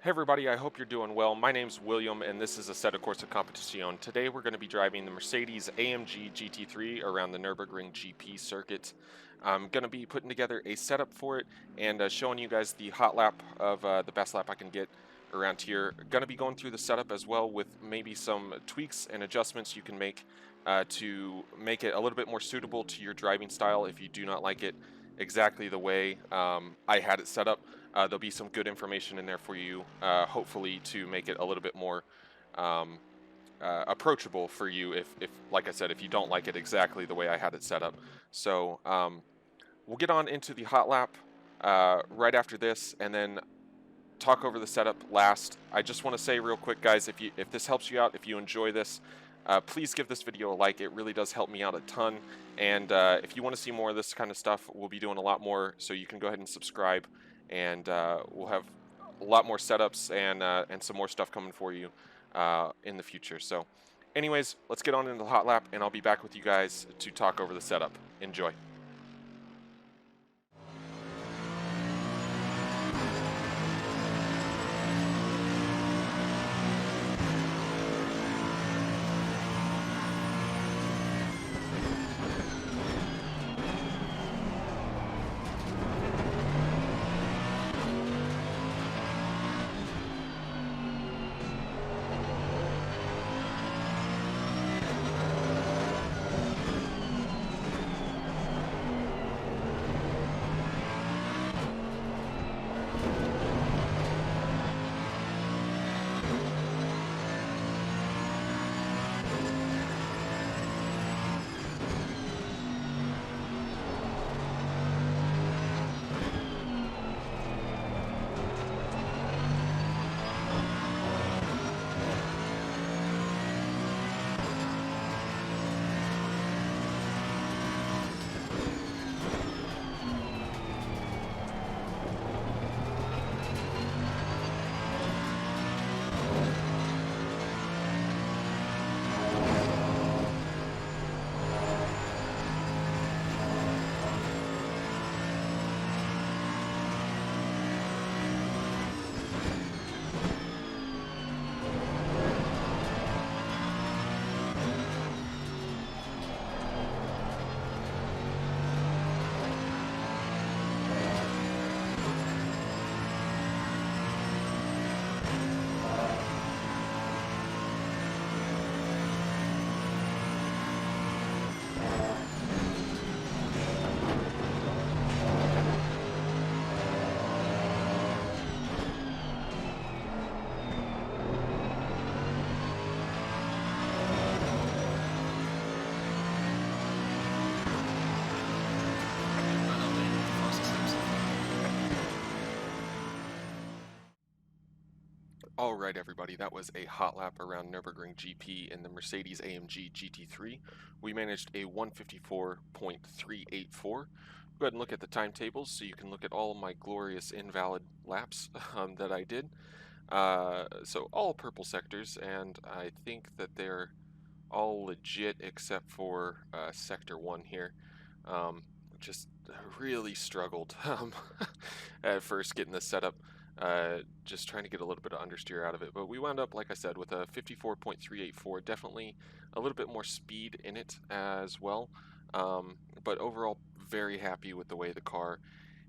Hey everybody, I hope you're doing well. My name's William and this is a set of Corsa Competition. Today we're going to be driving the Mercedes AMG GT3 around the Nurburgring GP circuit. I'm going to be putting together a setup for it and showing you guys the hot lap of the best lap I can get around here. Going to be going through the setup as well with maybe some tweaks and adjustments you can make to make it a little bit more suitable to your driving style if you do not like it exactly the way I had it set up. There'll be some good information in there for you, hopefully to make it a little bit more um, approachable for you if, like I said, if you don't like it exactly the way I had it set up. So we'll get on into the hot lap right after this and then talk over the setup last. I just want to say real quick, guys, if this helps you out, if you enjoy this, please give this video a like. It really does help me out a ton. And if you want to see more of this kind of stuff, we'll be doing a lot more. So you can go ahead and subscribe, and we'll have a lot more setups and some more stuff coming for you in the future. So, anyways, let's get on into the hot lap, and I'll be back with you guys to talk over the setup. Enjoy. Alright everybody, that was a hot lap around Nürburgring GP in the Mercedes AMG GT3. We managed a 154.384. Go ahead and look at the timetables so you can look at all my glorious invalid laps that I did. So all purple sectors, and I think that they're all legit except for Sector 1 here. Just really struggled at first getting this set up. Just trying to get a little bit of understeer out of it, but we wound up, like I said, with a 54.384. Definitely a little bit more speed in it as well, but overall very happy with the way the car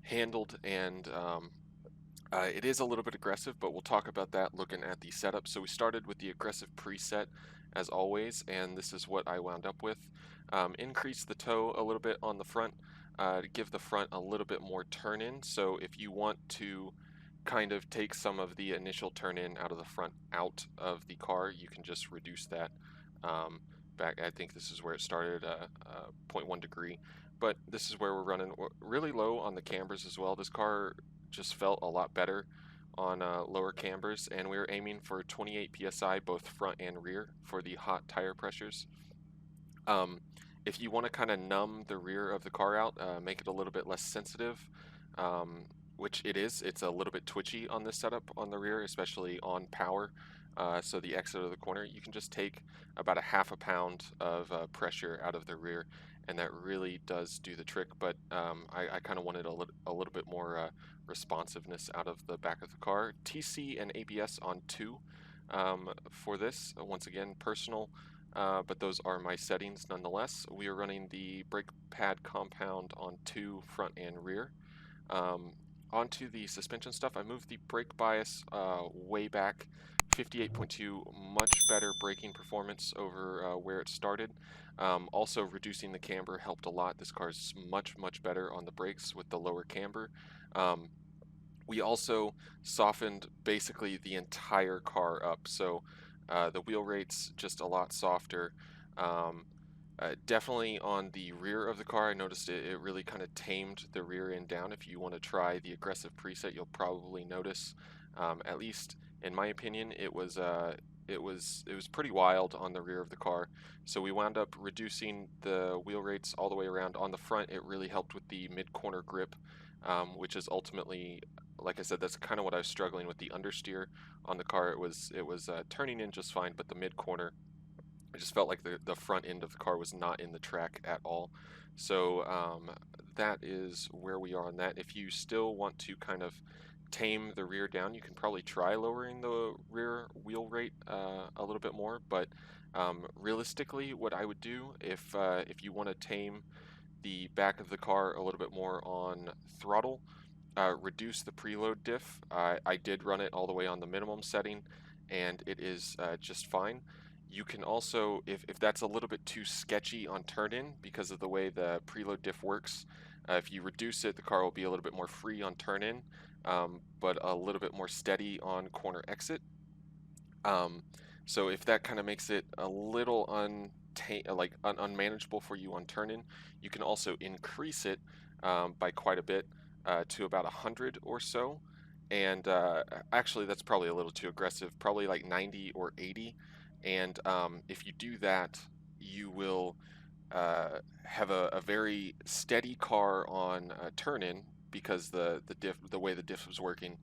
handled, and it is a little bit aggressive, but we'll talk about that looking at the setup. So we started with the aggressive preset as always, and this is what I wound up with. Increase the toe a little bit on the front to give the front a little bit more turn in. So if you want to kind of take some of the initial turn in out of the front out of the car, you can just reduce that back. I think this is where it started, 0.1 degree, but this is where we're running really low on the cambers as well. This car just felt a lot better on lower cambers, and we were aiming for 28 psi both front and rear for the hot tire pressures. If you want to kind of numb the rear of the car out, make it a little bit less sensitive, which it is. It's a little bit twitchy on this setup on the rear, especially on power. So the exit of the corner, you can just take about a half a pound of pressure out of the rear, and that really does do the trick. But I kind of wanted a little bit more responsiveness out of the back of the car. TC and ABS on 2 for this. Once again, personal, but those are my settings nonetheless. We are running the brake pad compound on 2 front and rear. Onto the suspension stuff, I moved the brake bias way back. 58.2, much better braking performance over where it started. Also, reducing the camber helped a lot. This car is much better on the brakes with the lower camber. We also softened basically the entire car up, so the wheel rate's just a lot softer. Definitely on the rear of the car, I noticed it really kind of tamed the rear end down. If you want to try the aggressive preset, you'll probably notice, at least in my opinion, it was pretty wild on the rear of the car. So we wound up reducing the wheel rates all the way around. On the front, it really helped with the mid-corner grip, which is ultimately, like I said, that's kind of what I was struggling with. The understeer on the car, it was turning in just fine, but the mid-corner, I just felt like the front end of the car was not in the track at all. So that is where we are on that. If you still want to kind of tame the rear down, you can probably try lowering the rear wheel rate a little bit more. But realistically, what I would do if you want to tame the back of the car a little bit more on throttle, reduce the preload diff. I did run it all the way on the minimum setting, and it is just fine. You can also, if that's a little bit too sketchy on turn-in because of the way the preload diff works, if you reduce it, the car will be a little bit more free on turn-in, but a little bit more steady on corner exit. So if that kind of makes it a little unmanageable for you on turn-in, you can also increase it by quite a bit to about 100 or so. And actually, that's probably a little too aggressive, probably like 90 or 80. And if you do that, you will have a very steady car on turn-in because the way the diff was working.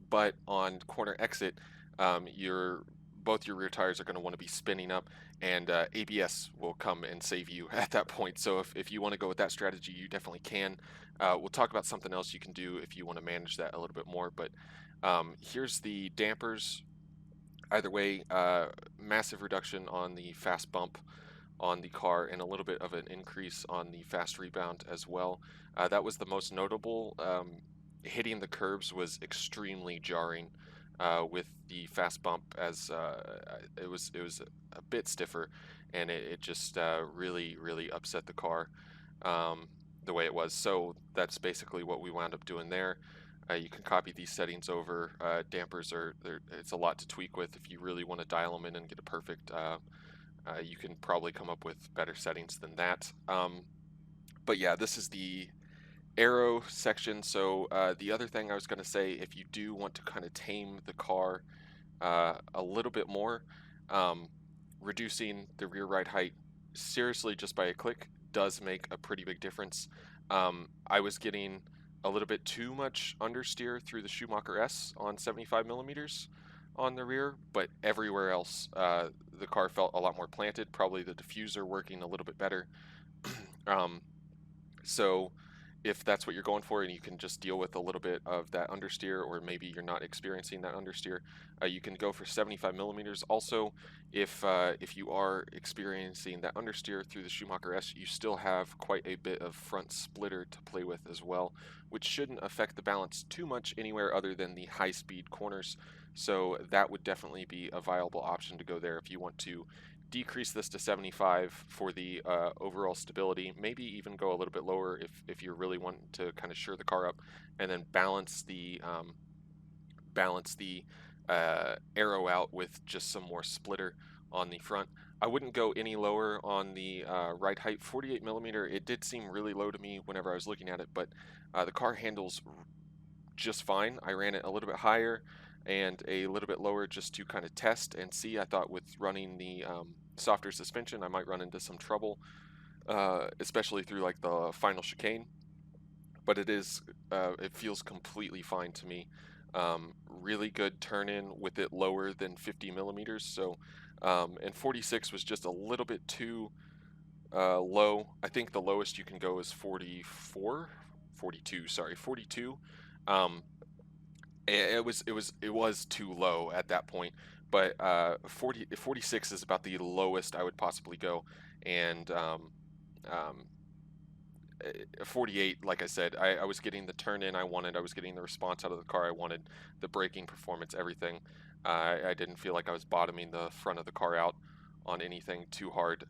But on corner exit, both your rear tires are going to want to be spinning up, and ABS will come and save you at that point. So if you want to go with that strategy, you definitely can. We'll talk about something else you can do if you want to manage that a little bit more. But here's the dampers. Either way, massive reduction on the fast bump on the car and a little bit of an increase on the fast rebound as well. That was the most notable. Hitting the curbs was extremely jarring with the fast bump, as it was a bit stiffer, and it just really upset the car the way it was. So that's basically what we wound up doing there. You can copy these settings over. Dampers it's a lot to tweak with. If you really want to dial them in and get it perfect, you can probably come up with better settings than that. But yeah, this is the aero section. So the other thing I was going to say, if you do want to kind of tame the car a little bit more, reducing the rear ride height seriously just by a click does make a pretty big difference. I was getting a little bit too much understeer through the Schumacher S on 75 millimeters on the rear, but everywhere else the car felt a lot more planted, probably the diffuser working a little bit better. So if that's what you're going for and you can just deal with a little bit of that understeer, or maybe you're not experiencing that understeer, you can go for 75 millimeters. Also, if you are experiencing that understeer through the Schumacher S, you still have quite a bit of front splitter to play with as well, which shouldn't affect the balance too much anywhere other than the high-speed corners. So that would definitely be a viable option to go there if you want to decrease this to 75 for the overall stability, maybe even go a little bit lower if you really want to kind of shore the car up, and then balance the aero out with just some more splitter on the front. I wouldn't go any lower on the ride height. 48 millimeter, it did seem really low to me whenever I was looking at it, but the car handles just fine. I ran it a little bit higher and a little bit lower just to kind of test and see. I thought with running the softer suspension, I might run into some trouble, especially through like the final chicane. But it feels completely fine to me. Really good turn-in with it lower than 50 millimeters. So, and 46 was just a little bit too low. I think the lowest you can go is 44, 42. Sorry, 42. Um, it was too low at that point, but 46 is about the lowest I would possibly go, and um, 48, like I said, I was getting the turn in I wanted. I was getting the response out of the car I wanted, the braking performance, everything. I didn't feel like I was bottoming the front of the car out on anything too hard.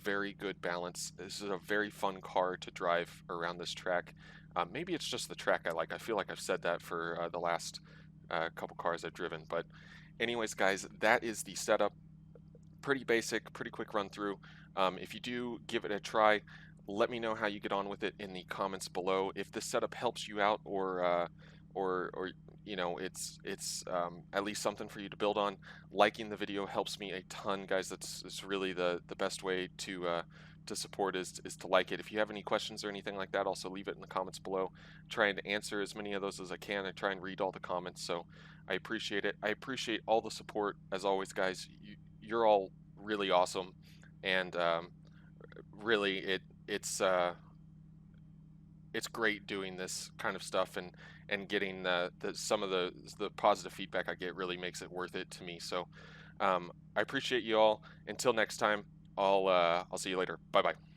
Very good balance. This is a very fun car to drive around this track. Maybe it's just the track I like. I feel like I've said that for the last couple cars I've driven. But anyways, guys, that is the setup. Pretty basic, pretty quick run through. If you do give it a try, let me know how you get on with it in the comments below. If this setup helps you out, or you know, it's at least something for you to build on. Liking the video helps me a ton, guys. That's really the best way to support is to like it. If you have any questions or anything like that, also leave it in the comments below. Try and answer as many of those as I can. I try and read all the comments, so I appreciate it. I appreciate all the support as always, guys. You're all really awesome, and really it's great doing this kind of stuff, and getting some of the positive feedback I get really makes it worth it to me. So I appreciate you all. Until next time, I'll see you later. Bye bye.